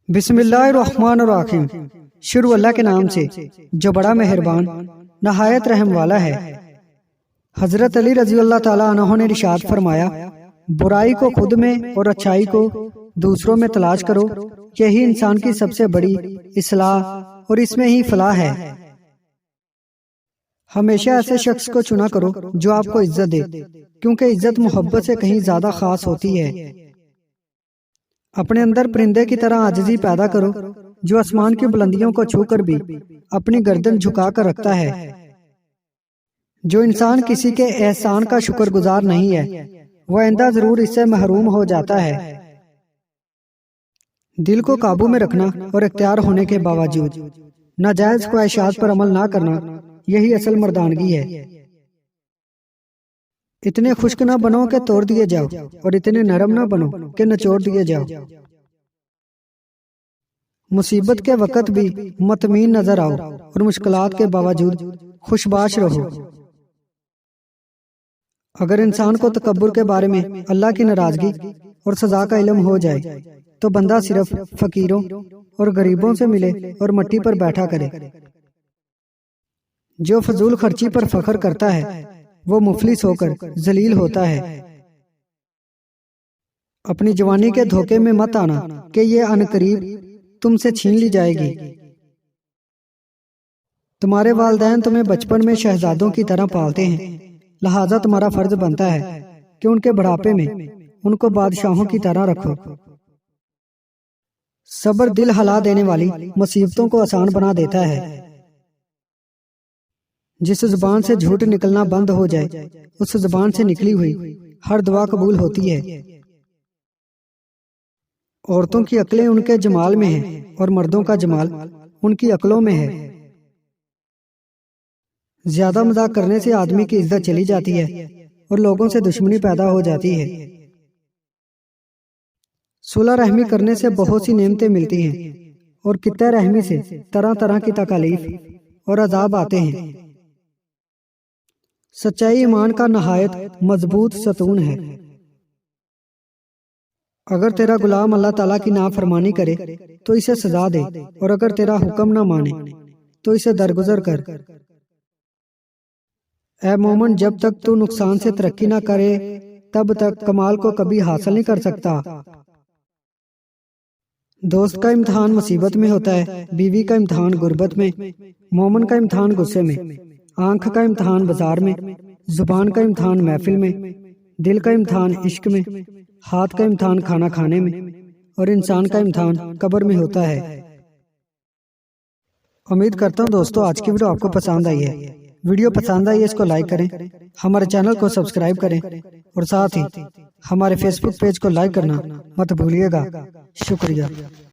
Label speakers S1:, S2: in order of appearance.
S1: بسم اللہ الرحمن الرحیم۔ شروع اللہ کے نام سے جو بڑا مہربان نہایت رحم والا ہے۔ حضرت علی رضی اللہ تعالیٰ عنہ نے ارشاد فرمایا، برائی کو خود میں اور اچھائی کو دوسروں میں تلاش کرو، یہی انسان کی سب سے بڑی اصلاح اور اس میں ہی فلاح ہے۔ ہمیشہ ایسے شخص کو چنا کرو جو آپ کو عزت دے، کیونکہ عزت محبت سے کہیں زیادہ خاص ہوتی ہے۔ اپنے اندر پرندے کی طرح عاجزی پیدا کرو جو آسمان کی بلندیوں کو چھو کر بھی اپنی گردن جھکا کر رکھتا ہے۔ جو انسان کسی کے احسان کا شکر گزار نہیں ہے وہ آئندہ ضرور اس سے محروم ہو جاتا ہے۔ دل کو قابو میں رکھنا اور اختیار ہونے کے باوجود ناجائز خواہشات پر عمل نہ کرنا، یہی اصل مردانگی ہے۔ اتنے خشک نہ بنو کہ توڑ دیے جاؤ، اور اتنے نرم نہ بنو کہ نچوڑ دیے جاؤ۔ مصیبت کے وقت بھی مطمئن نظر آؤ اور مشکلات کے باوجود خوش باش رہو۔ اگر انسان کو تکبر کے بارے میں اللہ کی ناراضگی اور سزا کا علم ہو جائے تو بندہ صرف فقیروں اور غریبوں سے ملے اور مٹی پر بیٹھا کرے۔ جو فضول خرچی پر فخر کرتا ہے وہ مفلس ہو کر ذلیل ہوتا ہے۔ اپنی جوانی کے دھوکے میں مت آنا کہ یہ عنقریب تم سے چھین لی جائے گی۔ تمہارے والدین تمہیں بچپن میں شہزادوں کی طرح پالتے ہیں، لہٰذا تمہارا فرض بنتا ہے کہ ان کے بڑھاپے میں ان کو بادشاہوں کی طرح رکھو۔ صبر دل ہلا دینے والی مصیبتوں کو آسان بنا دیتا ہے۔ جس زبان سے جھوٹ نکلنا بند ہو جائے اس زبان سے نکلی ہوئی ہر دعا قبول ہوتی ہے۔ عورتوں کی عقلیں ان کے جمال میں ہیں اور مردوں کا جمال ان کی عقلوں میں ہے۔ زیادہ مذاق کرنے سے آدمی کی عزت چلی جاتی ہے اور لوگوں سے دشمنی پیدا ہو جاتی ہے۔ صلح رحمی کرنے سے بہت سی نعمتیں ملتی ہیں اور قطع رحمی سے طرح طرح کی تکالیف اور عذاب آتے ہیں۔ سچائی ایمان کا نہایت مضبوط ستون ہے۔ اگر تیرا غلام اللہ تعالیٰ کی نافرمانی کرے تو اسے سزا دے، اور اگر تیرا حکم نہ مانے تو اسے درگزر کر۔ اے مومن، جب تک تو نقصان سے ترقی نہ کرے تب تک کمال کو کبھی حاصل نہیں کر سکتا۔ دوست کا امتحان مصیبت میں ہوتا ہے، بیوی کا امتحان غربت میں، مومن کا امتحان غصے میں، آنکھ کا امتحان بازار میں، زبان کا امتحان محفل میں، دل کا امتحان عشق میں، ہاتھ کا امتحان کھانا کھانے میں، اور انسان کا امتحان قبر میں ہوتا ہے۔ امید کرتا ہوں دوستو آج کی ویڈیو آپ کو پسند آئی ہے۔ ویڈیو پسند آئی ہے اس کو لائک کریں، ہمارے چینل کو سبسکرائب کریں اور ساتھ ہی ہمارے فیس بک پیج کو لائک کرنا مت بھولیے گا۔ شکریہ۔